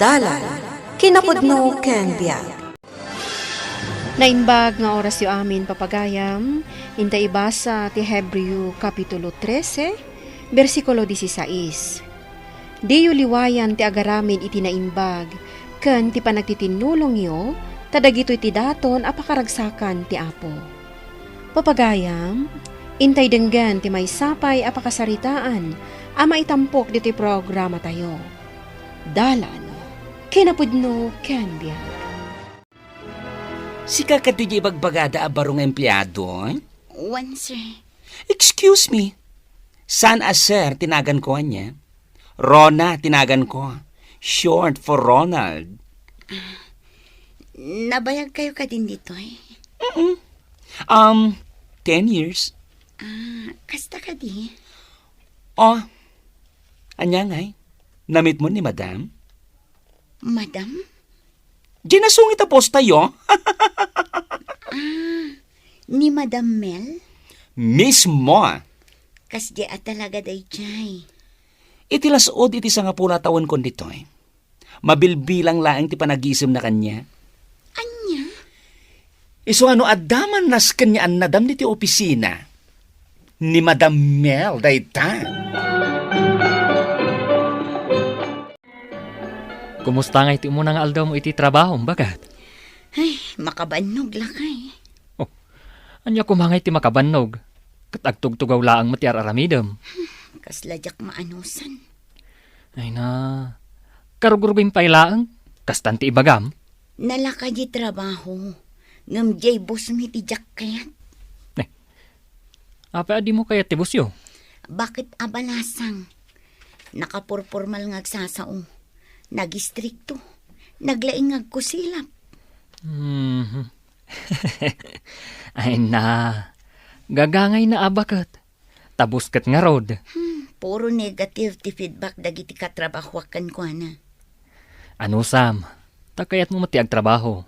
Dalan, kinapudno ken biag. Naimbag nga oras yu amin papagayam, inta ibasa ti Hebreo Kapitulo 13, versikulo 16. Di yu liwayan ti agaramin iti naimbag, ken ti panagtitinulong yu, tadagito'y ti daton apakaragsakan ti Apo. Papagayam, intay denggan ti may sapay apakasaritaan, ama itampok diti programa tayo. Dalan, kinapudno ken biag. Sika ka di bagbagada a barong empleyado? One, sir. Excuse me. San a sir tinagan ko niya? Rona tinagan ko. Short for Ronald. Nabayag kayo ka din dito, eh? 10 years. Kasta ka di? Oh, anya ngay. Namit mo ni madam? Madam? Di nasungit a post tayo? Ni Madam Mel? Mismo. Kas di talaga day jay. Iti lasod iti sa nga pula taon kon ditoy. Mabilbilang laeng ti panagisim na kanya. Anya? Iso ano adaman nas kanyaan nadam diti opisina. Ni Madam Mel, dayta. Kumusta nga iti mo nga aldaw mo iti trabaho, bagat? Ay, makabanog lakay. Anya ko mga iti makabannog. Katagtugtugaw laang matiar aramidam. Kas ladyak maanusan. Ay na, karugurugin pa ilaang, kastanti ibagam. Nalaka di trabaho. Ngam jay boss mi ti jak kayat. Apa adi mo kaya tibusyo? Bakit abalasang? Nakapurpormal ngagsasaong. Nagistrikto. Naglaing ngagkusilap. Ay na, gagangay na abakat. Tabus kat nga rod. Puro negative ti feedback dagiti katrabahuakan ko na. Ano Sam, takayat mo matiag trabaho.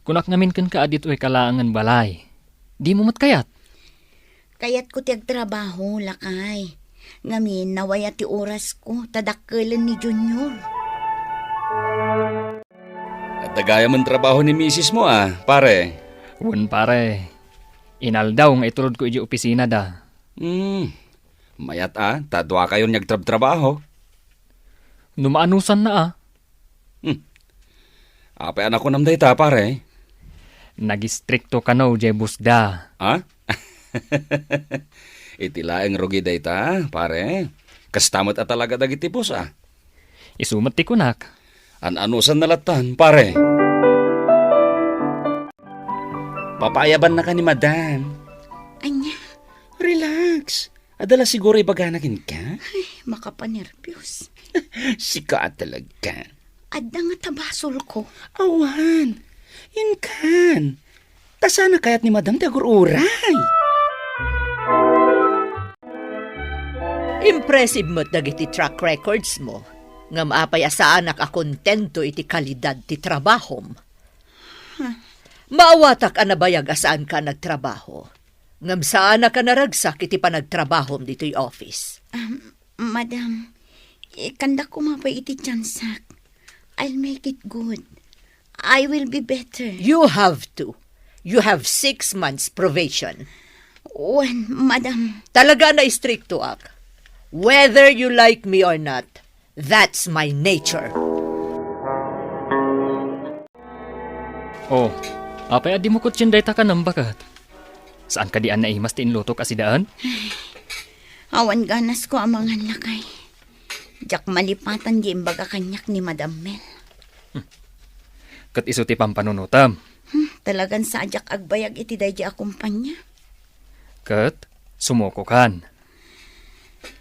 Kunak ngamin kan ka adit uy kalaangan balay. Di mo matkayat. Kayat ko tiag trabaho, lakay. Ngamin, nawaya ti oras ko, tadakkelan ni Junior. At tagaya man trabaho ni misis mo pare. Wan pare, inal daw nga itulod ko iji opisina da. Mayat tadwa kayo nagtrabaho. Numaanusan na Ape anak ko namday ta pare. Nagistrikto ka no, jebus da. Itilaeng rugi day ta, pare. Kastamot at talaga dagiti pus Isumat ti kunak. An-anusan nalatan, pare. Papayaban na ka ni madam. Anya, Relax. Adala siguro ibaganakin ka? makapanervyos. Sika talaga. Adda nga tabasol ko. Awan. Inkan. Tasana kayat ni madam tagur-uray. Impressive mo't dagiti track records mo. Ngam apay asaan nakakontento iti kalidad ti trabahom. Maawatak anabayag asaan ka nagtrabaho. Ngam saan ka naragsak iti panagtrabahom dito'y office. Madam, kanda ko mapay iti tiyansak. I'll make it good. I will be better. You have to. You have 6 months probation. When, madam, Talaga na istrikto ak. Whether you like me or not, that's my nature. Oh, apay adi mo kutsinday ta ka ng bakat. Saan ka dian na imas ti inluto kasidaan? awan ganas ko amangan lakay. Jak malipatan di imbaga kanyak ni Madam Mel. Kat iso ti pampanunutam. Talagan sa ajak agbayag iti day di akumpanya. Kat sumuko kan.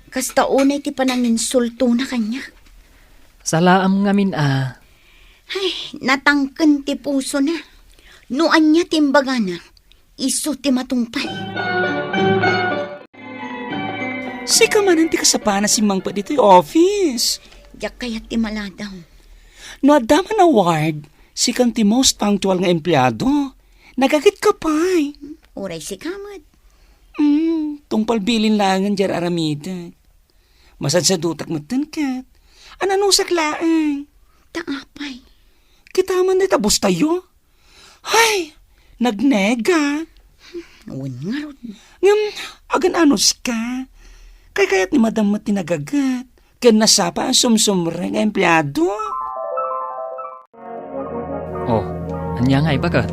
Kasta unay ti pananginsulto na kanyak. Salaam ngamin Ay, natangken ti puso na. Nuan niya timbaga na. Iso ti matungpal. Sika man ti kasapana si Mang pa dito'y office. Jak kayat ti maladaw. No adaman award, sikang ti most punctual nga empleyado. Nagagit ka pa Uray si kamad. Tungpal bilin langan jar aramida. Masad sa dutak matangkat. Anong saklaan? Taapay. Kita man na tabos tayo. Hay, nagnega. Uwan nga ron. Ngam, agan anos ka. Kay kaya't ni madam mo tinagagat. Kaya nasapa ang sumsumreng empleyado. Oh, anya nga ibagat.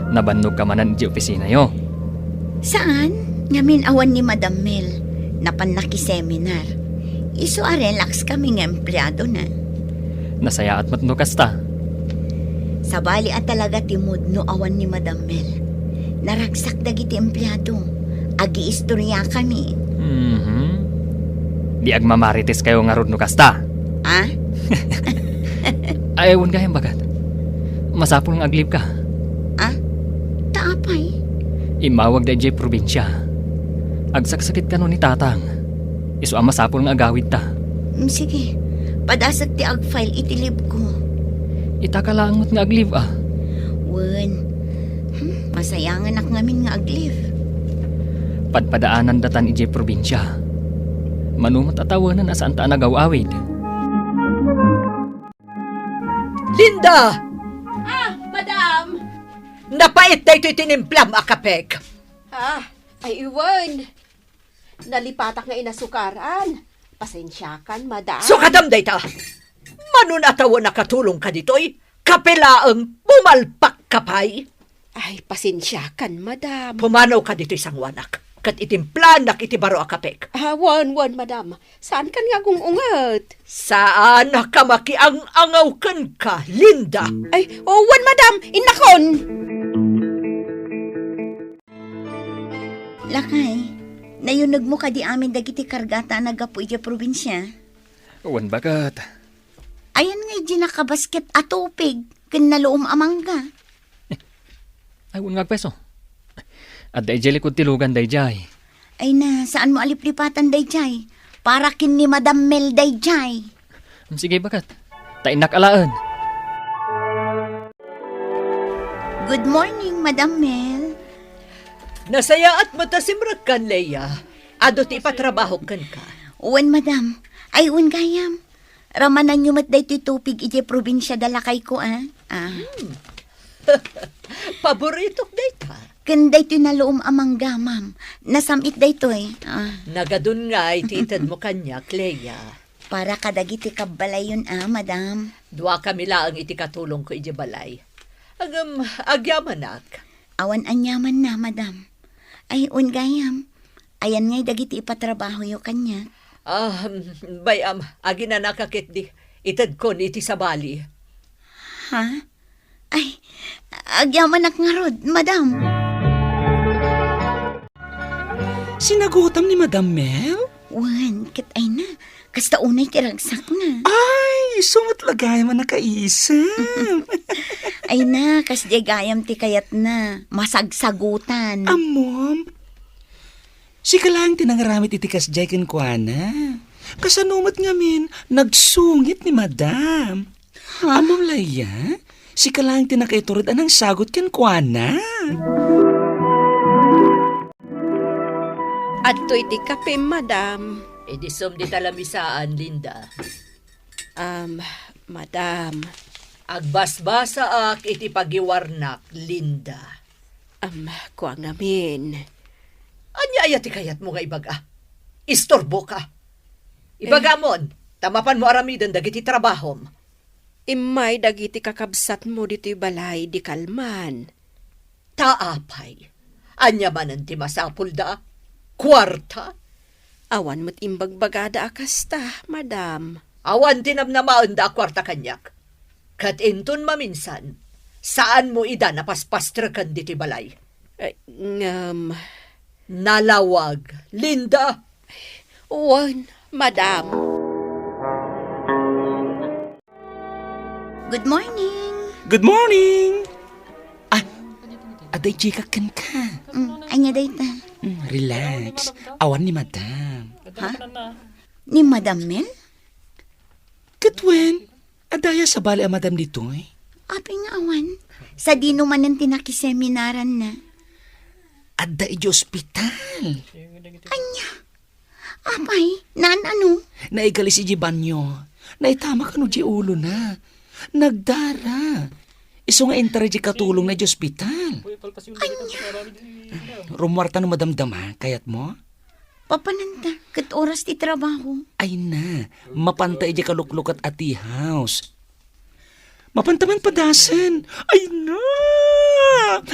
Nabannog ka manan di opisina yo. Saan? Ngamin awan ni Madam Mel. Napanaki seminar. Iso relax kami ng empleyado na. Nasaya at matno kasta. Sa bali at talaga timud no awan ni Madam Mel. Naragsak dagiti empleyado. Agi istorya kami. Di agmamarites kayo nga rod no kasta. Ah? Ayawan ka yung bagat. Masapol ng aglib ka. Ah? Taapay? Imawag da jay probinsya. Agsaksakit ka no ni tatang. Iso ang masapol ng agawid ta. Sige. Padasag ti ag-file itilib ko. Itakalangot nga aglib ah. Wen. Masayangan ak ngamin nga agliv. Padpadaanan datan ijay probinsya. Manumot atawanan asaan ta nagawawid. Linda! Madam! Napait na ito'y tinimplam, akapek. Ay iwan. Nalipatak nga inasukaran. Pasensyakan, madam. So kadamday ta. Manun atawa nakatulong ka dito'y. Kapelaang bumalpak kapay. Ay, pasensyakan, madam. Pumanaw ka dito'y sangwanak. Kat itimplan nak itibaro akapek. Wan, madam. Saan kan nga kung ungat? Saan nakamaki ang angawkan ka, Linda? Ay, wan, madam. Inakon! Lakay, nayunag mo ka di amin dagiti kargata nagapo iti probinsya. Uwan bagat. Ayan nga di nakabasket at tupig. Kinaloom amangga. Ayun nga peso. At dayjay likod tilugan dayjay. Ay na, saan mo aliplipatan dayjay? Para kin ni Madam Mel dayjay. Sige bagat. Tainak alaan. Good morning, Madam Mel. Nasaya at matasimrag kan, Leia. Ado ti patrabaho kan ka. Uwan, Madam. Ay, uwan gayam. Ramanan nyo mat daytoy tupig iti probinsya dalakay ko, ah? Paborito dayta. Kanday to naloom amangga, ma'am. Nasamit daytoy. Nagadun nga ititad mo kanya, Clea. Para kadagiti kabalay yun, madam. Dua kami laang iti katulong ko iti balay. Agyamanak. Awan anyaman na, madam. Ay, ungayam. Ayan nga'y dagiti ipatrabaho yo kanya. Bayam, agi na nakakit di. Itad ko iti sa bali. Ha? Ay, agyamanak nga rod, madam. Sinagutam ni Madam Mel? Wan, kit ay na. Kasta unay tiragsak na. Ay, sumatlagay man nakaisip. Ay na, kas di gayam ti kayat na. Masagsagutan. Amom, si kalang tinangaramit itikas jay kenkwana. Kasanumat ngamin, nagsungit ni Madam. Amom laya, si kalang tinakaiturod anang sagot kenkwana. At to iti kape, madam. Edi di talamisaan, Linda. Madam. Agbasbasa ak iti pagiwarnak, Linda. Kuang namin. Anya ayati kayat mo nga ibaga? Istorbo ka. Ibagamon, tamapan mo aramidan dagiti trabahom. Imay dagiti kakabsat mo dito'y balay di kalman. Taapay. Anya manan ti masapul da? Kwarta? Awan mo't imbagbagada akasta, madam. Awan tinamnamaan da kwarta kanyak. Kat inton maminsan, saan mo ida napaspastrakan diti balay? Nalawag, Linda. Wan, madam. Good morning. Good morning! Aday chika ken ka. Anya dayta. Relax. Awan ni Madam. Ha? Ni Madam Mel? Katwen, adaya sa bali ang Madam ditoy. Api nga awan. Sa dino man ang tinakiseminaran na. Adda iti ospital. Anya. Apay, nan ano? Naigalis iti banyo. Naitama ka no di ulo na. Nagdara. Iso nga entara di katulong na di ospital. Rumwarta no madamdama, kayat mo? Papananda, kat oras ti trabaho. Ay na, mapantay di kalukluk at ati house. Mapantaman padasan. Ay na!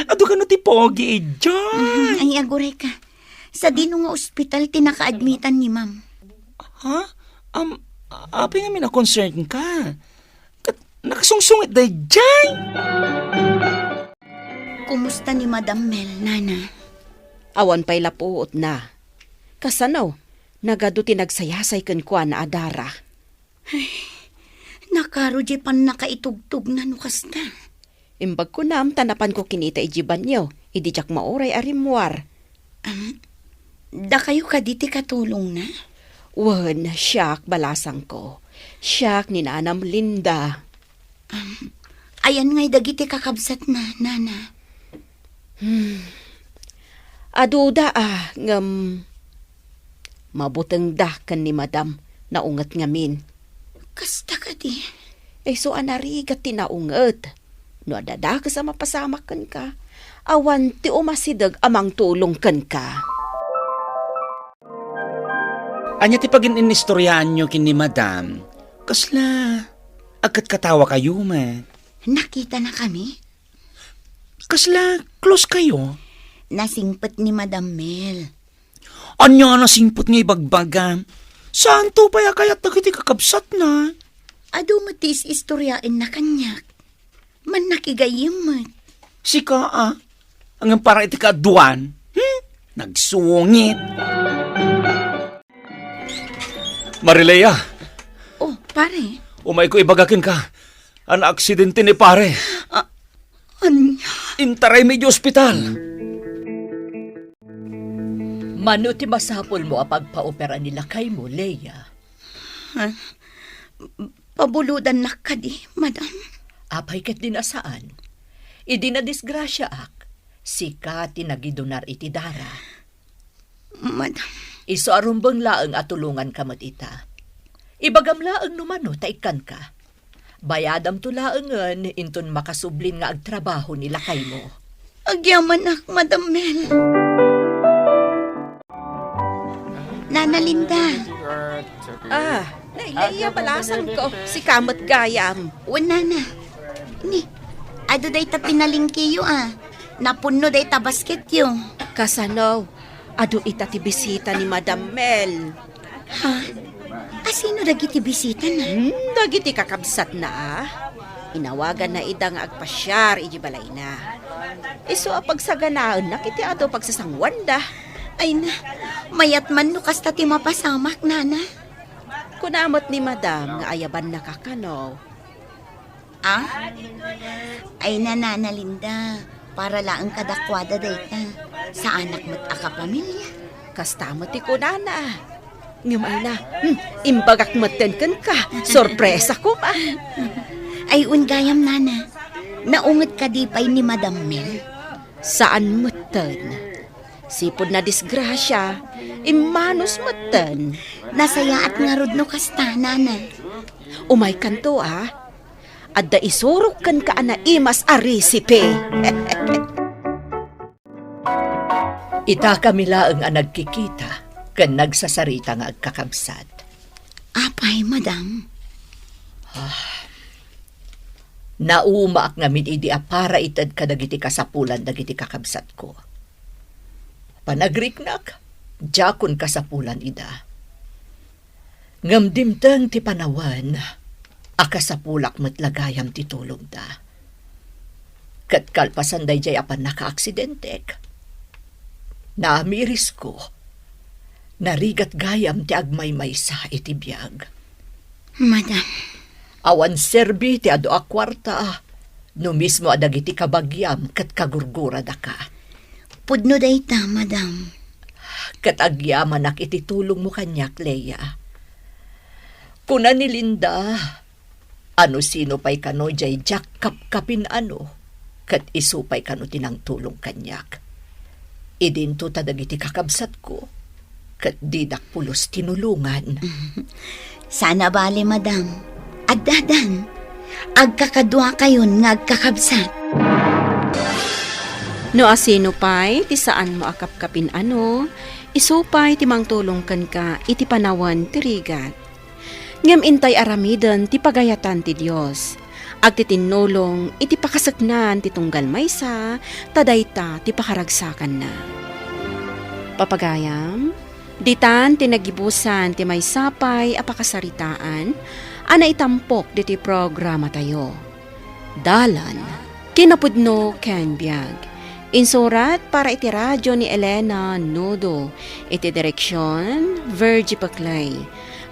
Ado ka no ti pogi, Joy! Ay, aguray ka. Sa dino nga ospital, tinaka-admitan ni ma'am. Ha? Apay nga mina-concern ka. Nakasungsungit day, Jay! Kumusta ni Madam Mel, Nana? Awan pa'y lapuot na. Kasanaw, nagado tinagsayasay kan kwa na adara. Nakaro di pan nakaitugtog na nukasta. Imbag ko nam, tanapan ko kinita ijiban niyo. Idi jak mauray arimwar. Da kayo kaditi katulong na? Wan, siyak balasang ko. Siyak ni Nanam Linda. Ayan nga'y dagiti kakabsat na, Nana. Aduda ngam... Mabuteng da kan ni Madam, naungat ngamin. Kasta ka di. So anarigat tinaungat. No adada ka sa mapasamak kan ka. Awan ti umasidag amang tulong kan ka. Anya ti pagin inistoryaan nyo kin ni Madam. Kasla, agkat katawa kayo, ma. Nakita na kami? Kasla, close kayo. Nasingpet ni Madam Mel. Anya nga nasingpot nga ibagbagam. Saan to paya kaya't nakiti kakabsat na? Ado matis istoryain na kanyak. Man nakigayimot. Sika Ang para iti kaduan. Nagsungit. Marilea, Oh, pare. umay ko ibagakin ka. Ang aksidente ni pare. Anya? Intaray medyo ospital. Mano ti masapol mo apag paopera nila kay mo, Leia? Pabuludan na ka di, Madam. Apay ket din asaan? Idi na disgrasya ak. Sika tinagidonar iti dara. Madam. Iso arumbang laeng atulungan kamat ita. Ibagam laeng numano taikan ka. Bayadam to laengen inton makasublin nga agtrabaho nila kay mo. Agyaman ak, Madam Mel. Nana Linda. Nailaya balasang ko. Si Kamat Gayam. Nana. Ni, ado day ta pinalingkiyo Napuno day ta basket yo. Kasanaw, ado ita ti bisita ni Madam Mel. Sino dagiti bisita na? Dagiti kakabsat na Inawagan na ida nga agpasyar iji balay na. Iso pagsaganaan na kiti ado pagsasangwanda. Ay na, mayat man no kasta ti mapasamak, Nana. Kunamot ni Madam nga ayaban na kakano. Ay na, Nana Linda, para laang kadakwada day ta. Sa anak mo't akapamilya. Kastamot ti kunana. Ngumay na, imbagak maten kan ka. Sorpresa ko pa. Ay ungayam, Nana. Naungat ka di pa'y ni Madam Mel. Saan maten? Sipod na disgrasya, imanos maten. Nasaya at nga rod no kasta, Nana. Umay kanto Adda isurok kan ka na imas arisipe. Ita kami laeng nagkikita kan nagsasarita nga agkakabsat. Apay, Madam. Naumaak ngamin idi para itad kadagiti kasapulan dagiti kakabsat ko. Panagriknak, jakon kasapulan ida. Ngamdimtang ti panawan, akasapulak matlagayam ti tulog da. Kat kalpasan day jay apan naka-aksidentek. Naamiris ko, narigat gayam ti agmay-may sa iti biyag. Madam. Awan serbi ti ado a kwarta, no mismo adagiti kabagyam kat kagurgura da ka. Pudno day ta, Madam. Kat agyaman ak iti tulong mo kanyak, Leia. Kuna ni Linda, ano sino pa'y kano jay jak kapkapin kat isupay kano tinang tulong kanyak. Idinto tadagiti kakabsat ko, kat didak pulos tinulungan. Sana bali, Madam. At dadan, agkakadwa kayon nga agkakabsat. No asino pa'y ti saan mo akapkapin isupay ti mangtulong kan ka iti panawan ti rigat. Ngem intay aramidan ti pagayatan ti Dios. Agtitinulong iti pakasaknan ti tunggal maysa, tadayta ti pakaragsakan na. Papagayam, ditan ti nagibusan ti maysapay a pakasaritaan, ana itampok diti programa tayo. Dalan, kinapudno ken biag. Insurat para iti radyo ni Elena Nudo, iti direksyon Virgie Paclay.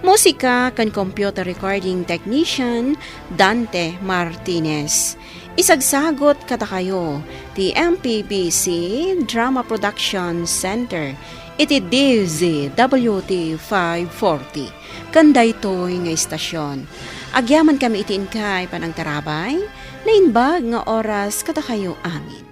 Musika kan computer recording technician Dante Martinez. Isagsagot kata kayo ti MPBC Drama Production Center iti DZWT 540 kanday toy nga istasyon. Agyaman kami iti inkay panang tarabay na inbag nga oras kata kayo amin.